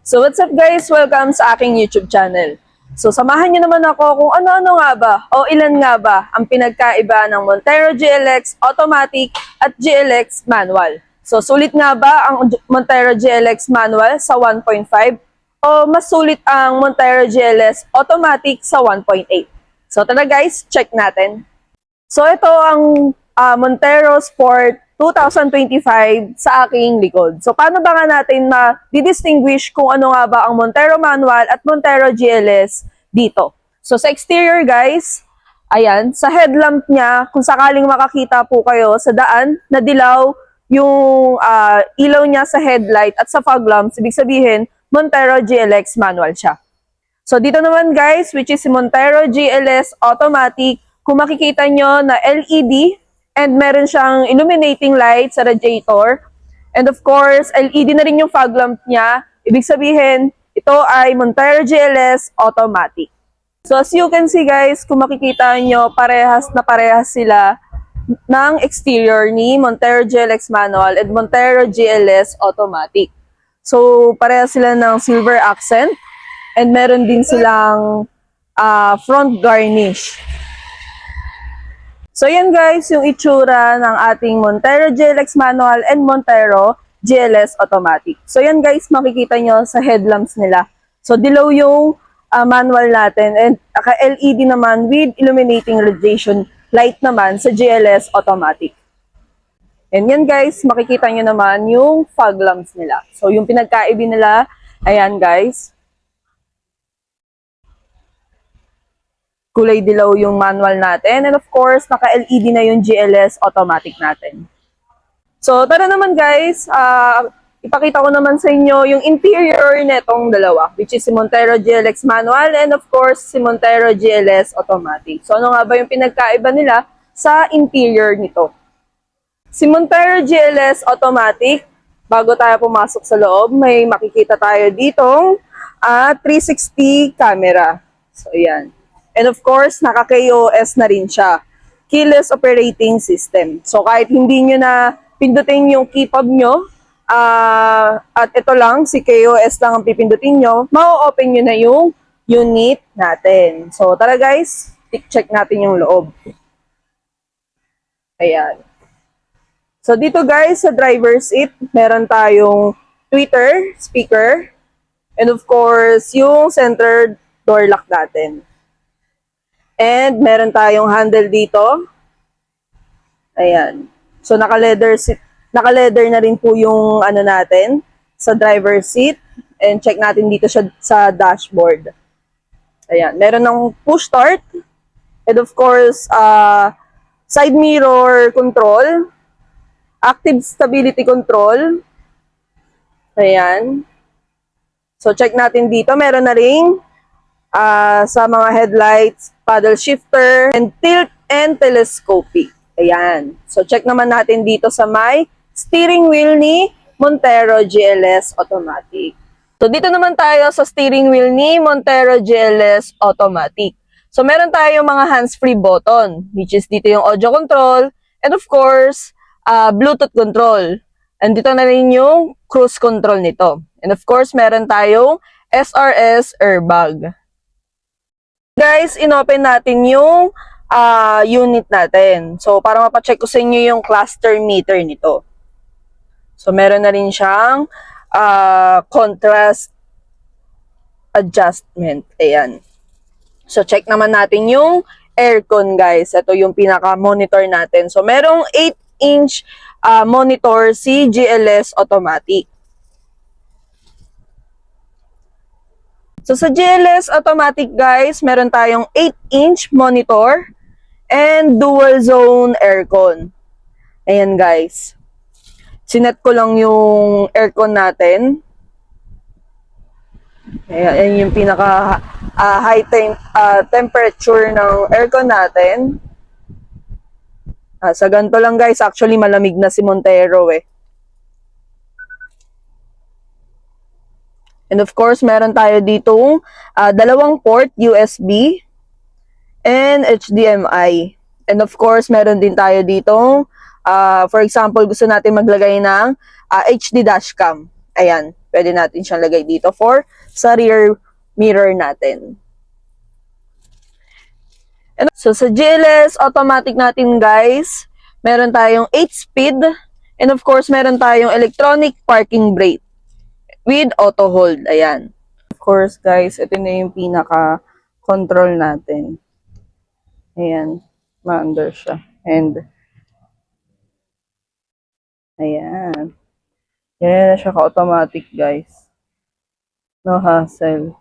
So what's up guys? Welcome sa aking YouTube channel. So samahan niyo naman ako kung ano-ano nga ba o ilan nga ba ang pinagkaiba ng Montero GLX Automatic at GLX Manual. So sulit nga ba ang Montero GLX Manual sa 1.5 o mas sulit ang Montero GLS Automatic sa 1.8? So tara guys, check natin. So ito ang Montero Sport 2025 sa aking likod. So paano ba nga natin ma-distinguish kung ano nga ba ang Montero Manual at Montero GLS dito? So sa exterior guys, ayan, sa headlamp niya, kung sakaling makakita po kayo sa daan na dilaw yung ilaw niya sa headlight at sa fog lamps, ibig sabihin Montero GLX Manual siya. So dito naman guys, which is si Montero GLS Automatic, kung makikita nyo na LED and meron siyang illuminating light sa radiator. And of course, LED na rin yung fog lamp niya. Ibig sabihin, ito ay Montero GLS Automatic. So as you can see guys, kung makikita nyo, parehas na parehas sila ng exterior ni Montero GLX Manual and Montero GLS Automatic. So parehas sila ng silver accent and meron din silang front garnish. So yan guys, yung itsura ng ating Montero GLX Manual and Montero GLS Automatic. So yan guys, makikita nyo sa headlamps nila. So dilaw yung manual natin and LED naman with illuminating radiation light naman sa GLS Automatic. And yan guys, makikita nyo naman yung fog lamps nila. So yung pinagkaiba nila, ayan guys. Kulay dilaw yung manual natin. And of course, naka-LED na yung GLS automatic natin. So, tara naman guys, ipakita ko naman sa inyo yung interior netong dalawa, which is si Montero GLX Manual and of course, si Montero GLS Automatic. So, ano nga ba yung pinagkaiba nila sa interior nito? Si Montero GLS Automatic, bago tayo pumasok sa loob, may makikita tayo ditong 360 camera. So, yan. And of course, naka-KOS na rin siya. Keyless Operating System. So kahit hindi nyo na pindutin yung key fob nyo, at ito lang, si KOS lang ang pipindutin nyo, ma-open nyo na yung unit natin. So tara guys, check natin yung loob. Ayan. So dito guys, sa driver's seat, meron tayong tweeter, speaker, and of course, yung center door lock natin. And meron tayong handle dito. Ayan. So naka-leather na rin po yung ano natin sa driver's seat. And check natin dito siya sa dashboard. Ayan. Meron ng push start. And of course, side mirror control. Active stability control. Ayan. So check natin dito. Meron na ring sa mga headlights, paddle shifter, and tilt and telescopic. Ayan. So, check naman natin dito sa may steering wheel ni Montero GLS Automatic. So, dito naman tayo sa steering wheel ni Montero GLS Automatic. So, meron tayong mga hands-free button, which is dito yung audio control, and of course, Bluetooth control. And dito na rin yung cruise control nito. And of course, meron tayong SRS airbag. Guys, inopen natin yung unit natin. So, para mapacheck ko sa inyo yung cluster meter nito. So, meron na rin siyang contrast adjustment. Ayan. So, check naman natin yung aircon, guys. Ito yung pinaka-monitor natin. So, merong 8-inch monitor si GLS Automatic. So, sa GLS Automatic, guys, meron tayong 8-inch monitor and dual zone aircon. Ayan, guys. Sinet ko lang yung aircon natin. Ayan yung pinaka high temperature ng aircon natin. Sa ganito lang, guys, actually malamig na si Montero eh. And of course, meron tayo ditong dalawang port USB and HDMI. And of course, meron din tayo ditong, for example, gusto natin maglagay ng HD dashcam. Ayan. pwede natin siyang lagay dito for sa rear mirror natin. And so sa GLS automatic natin guys, meron tayong 8-speed and of course meron tayong electronic parking brake with auto hold. Ayan. Of course guys, ito na yung pinaka control natin. Ayan, ma-under siya. And ayan. Yan na siya ka-automatic guys. No hassle.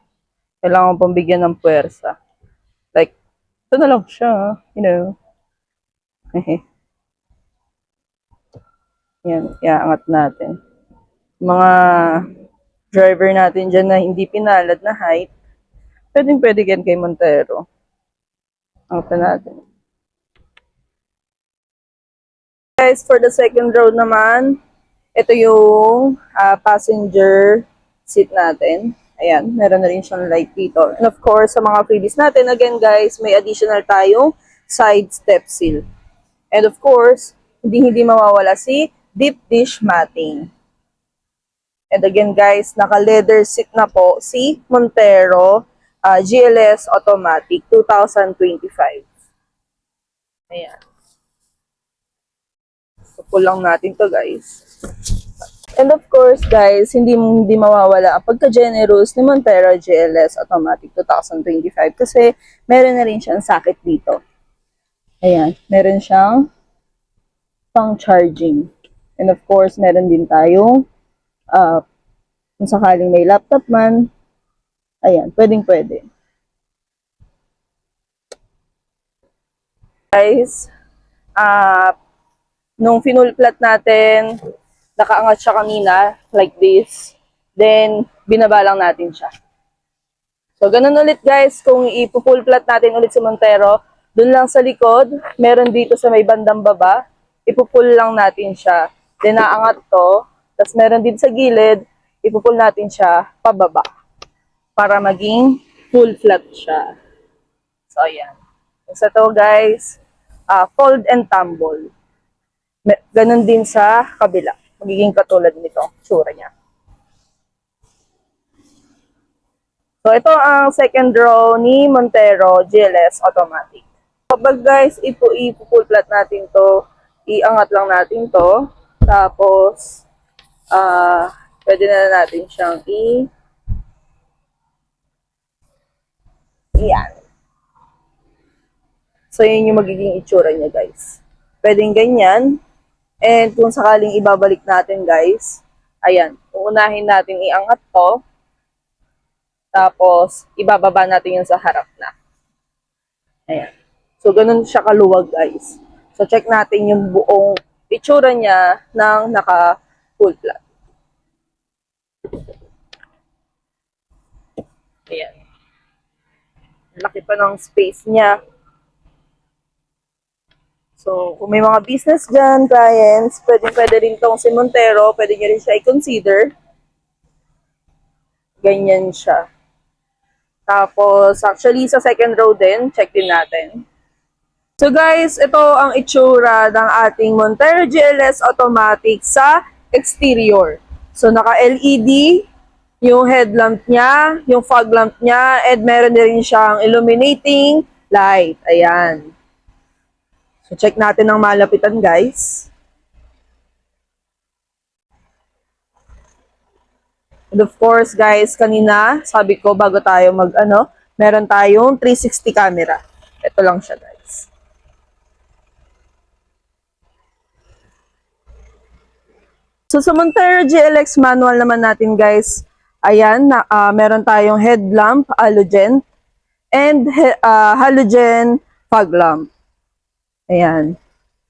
Kailangan pang bigyan ng puwersa. Like, ito na lang siya, you know. Yan, iaangat natin. Mga driver natin dyan na hindi pinalad na height, pwede yan kay Montero. Angat natin. Guys, for the second row naman, ito yung passenger seat natin. Ayan, meron na rin siyang light dito. And of course, sa mga freebies natin, again guys, may additional tayong side step seal. And of course, hindi mawawala si deep dish matting. And again guys, naka-leather seat na po si Montero GLS Automatic 2025. Ayan. So, lang natin to guys. And of course guys, hindi mawawala ang pagka-generous ni Montero GLS Automatic 2025 kasi meron na rin siyang socket dito. Ayan, meron siyang pang charging. And of course, meron din tayong kung sakaling may laptop man, ayan, pwede. Guys, nung finull flat natin, nakaangat siya kanina, like this. Then, binaba lang natin siya. So, ganun ulit guys, kung ipupull flat natin ulit si Montero, dun lang sa likod, meron dito sa may bandang baba, ipupull lang natin siya. Then, naangat to, tapos meron din sa gilid, ipupull natin siya pababa. Para maging full flat siya. So, ayan. Sa to guys, fold and tumble. Ganun din sa kabila. Magiging katulad nito, tsura niya. So, ito ang second row ni Montero GLS Automatic. Kapag guys, ipo-full flat natin to, iangat lang natin to. Tapos, pwede na natin siyang iyan. So, yun yung magiging itsura niya guys. Pwedeng ganyan. And kung sakaling ibabalik natin guys, ayan, uunahin natin iangat to. Tapos, ibababa natin yung sa harap na. Ayan. So, ganun siya kaluwag guys. So, check natin yung buong itsura niya ng naka-full flat. Ayan. Laki pa ng space niya. So, kung may mga business dyan, clients, pwede rin tong si Montero, pwede nyo rin siya i-consider. Ganyan siya. Tapos, actually, sa second row din, check din natin. So guys, ito ang itsura ng ating Montero GLS Automatic sa exterior. So, naka-LED, yung headlamp niya, yung fog lamp niya, and meron din siyang illuminating light. Ayan. So, check natin ang malapitan, guys. And of course, guys, kanina, sabi ko, bago tayo meron tayong 360 camera. Ito lang siya, guys. So, sa Montero GLX manual naman natin, guys, ayan, meron tayong headlamp, halogen, and halogen fog lamp. Ayan.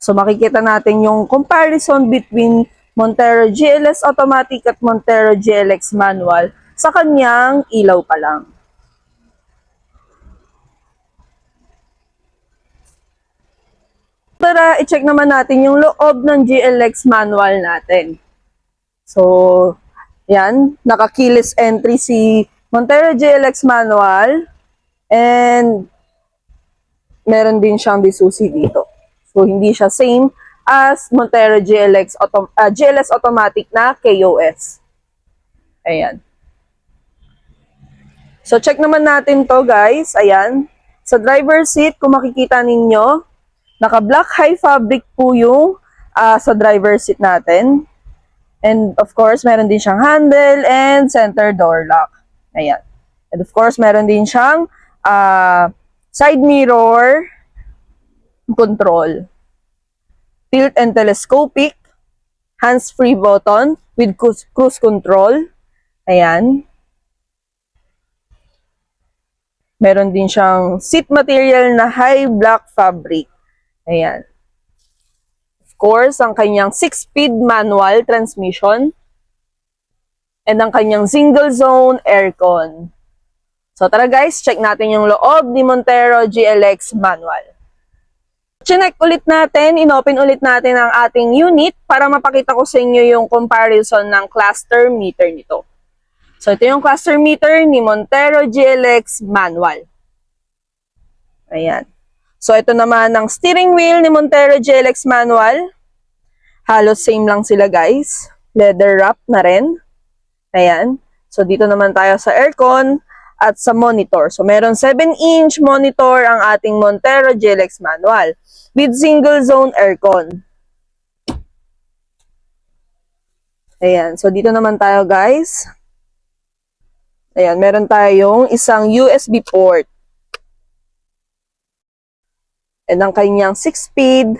So, makikita natin yung comparison between Montero GLS Automatic at Montero GLX Manual sa kanyang ilaw pa lang. Tara, i-check naman natin yung loob ng GLX Manual natin. So, yan. Naka-keyless entry si Montero GLX Manual and meron din siyang disusi dito. So, hindi siya same as Montero GLS Automatic na KOS. Ayan. So, check naman natin to guys. Ayan. Sa driver seat, kung makikita ninyo, naka-black high fabric po yung sa driver seat natin. And of course, meron din siyang handle and center door lock. Ayan. And of course, meron din siyang side mirror control. Tilt and telescopic. Hands-free button with cruise control. Ayan. Meron din siyang seat material na high black fabric. Ayan. Of course, ang kanyang 6-speed manual transmission. And ang kanyang single zone aircon. So tara guys, check natin yung loob ni Montero GLX manual. Chinek ulit natin, inopen ulit natin ang ating unit para mapakita ko sa inyo yung comparison ng cluster meter nito. So ito yung cluster meter ni Montero GLX manual. Ayan. So ito naman ang steering wheel ni Montero GLX manual. Halos same lang sila guys. Leather wrap na rin. Ayan. So dito naman tayo sa aircon at sa monitor. So meron 7-inch monitor ang ating Montero GLX manual with single zone aircon. Ayan. So dito naman tayo guys. Ayan. Meron tayong isang USB port. And ang kanyang 6-speed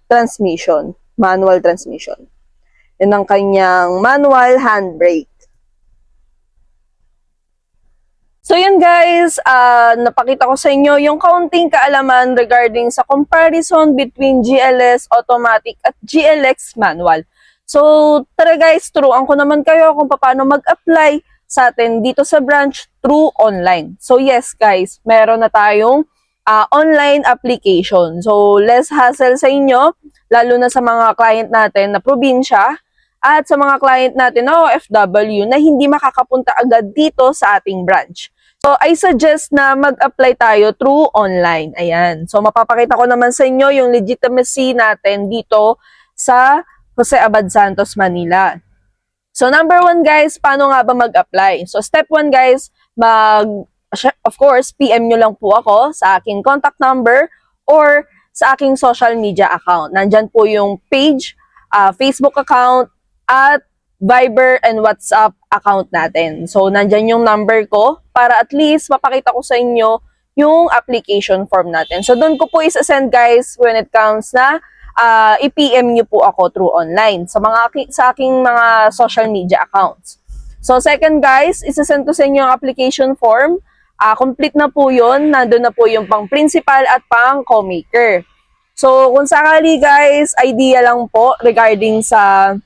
transmission. Manual transmission. And ang kanyang manual handbrake. So yun guys, napakita ko sa inyo yung kaunting kaalaman regarding sa comparison between GLS automatic at GLX manual. So tara guys, turuan ko naman kayo kung paano mag-apply sa atin dito sa branch through online. So yes guys, meron na tayong online application. So less hassle sa inyo, lalo na sa mga client natin na probinsya at sa mga client natin na OFW na hindi makakapunta agad dito sa ating branch. So, I suggest na mag-apply tayo through online. Ayan. So, mapapakita ko naman sa inyo yung legitimacy natin dito sa Jose Abad Santos, Manila. So, number 1 guys, paano nga ba mag-apply? So, step 1 guys, of course, PM nyo lang po ako sa aking contact number or sa aking social media account. Nandyan po yung page, Facebook account, at Viber and WhatsApp account natin. So, nandyan yung number ko para at least mapakita ko sa inyo yung application form natin. So, doon ko po isa-send guys when it comes na i-PM nyo po ako through online sa aking mga social media accounts. So, second guys, isa-send ko sa inyo yung application form. Complete na po yun. Nandun na po yung pang principal at pang co-maker. So, kung sakali guys, idea lang po regarding sa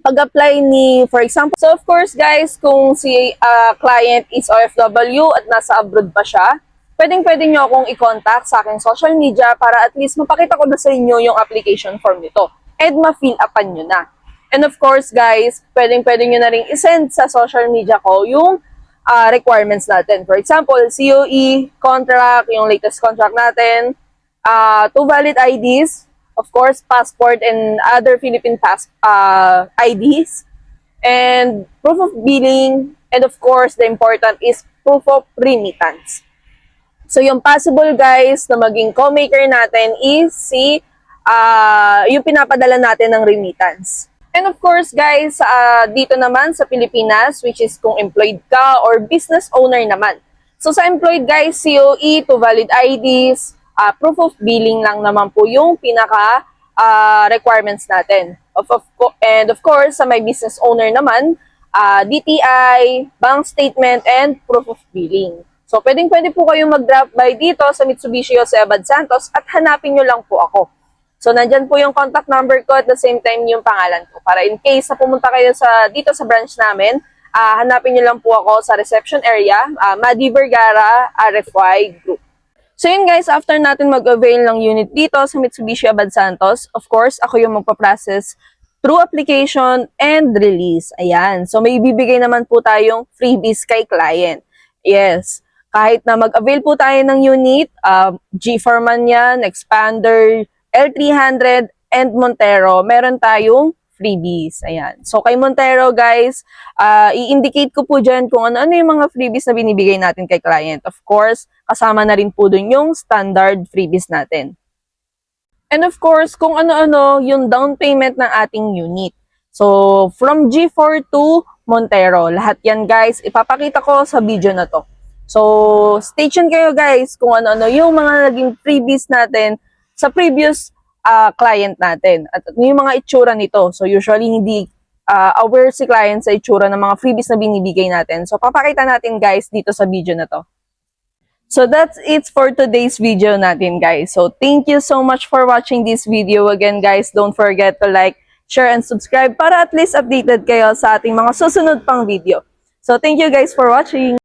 pag-apply ni, for example, so of course guys, kung si client is OFW at nasa abroad pa siya, pwedeng-pwede nyo akong i-contact sa aking social media para at least mapakita ko na sa inyo yung application form nito and ma-fill upan nyo na. And of course guys, pwedeng-pwede nyo na rin isend sa social media ko yung requirements natin. For example, COE, contract, yung latest contract natin, 2 valid IDs, of course, passport and other Philippine IDs, and proof of billing, and of course, the important is proof of remittance. So, yung possible guys na maging co-maker natin is yung pinapadala natin ng remittance. And of course guys, dito naman sa Pilipinas, which is kung employed ka or business owner naman. So sa employed guys, COE, 2 valid IDs, proof of billing lang naman po yung pinaka requirements natin. And of course, sa may business owner naman, DTI, bank statement, and proof of billing. So, pwedeng-pwede po kayong mag-drop by dito sa Mitsubishi Jose Abad Santos at hanapin nyo lang po ako. So, nandyan po yung contact number ko at the same time yung pangalan ko. Para in case na pumunta kayo dito sa branch namin, hanapin nyo lang po ako sa reception area, Madi Vergara, RFY Group. So yun guys, after natin mag-avail ng unit dito sa Mitsubishi Abad Santos, of course, ako yung magpa-process through application and release. Ayan. So may ibibigay naman po tayong freebies kay client. Yes. Kahit na mag-avail po tayo ng unit, G4 man yan, Expander, L300, and Montero, meron tayong freebies. Ayan. So, kay Montero, guys, i-indicate ko po dyan kung ano-ano yung mga freebies na binibigay natin kay client. Of course, kasama na rin po dun yung standard freebies natin. And of course, kung ano-ano yung down payment ng ating unit. So, from G4 to Montero, lahat yan, guys, ipapakita ko sa video na to. So, stay tuned kayo, guys, kung ano-ano yung mga naging freebies natin sa previous client natin. At yung mga itsura nito. So, usually, hindi aware si client sa itsura ng mga freebies na binibigay natin. So, papakita natin, guys, dito sa video na to. So, that's it for today's video natin, guys. So, thank you so much for watching this video. Again, guys, don't forget to like, share, and subscribe para at least updated kayo sa ating mga susunod pang video. So, thank you guys for watching!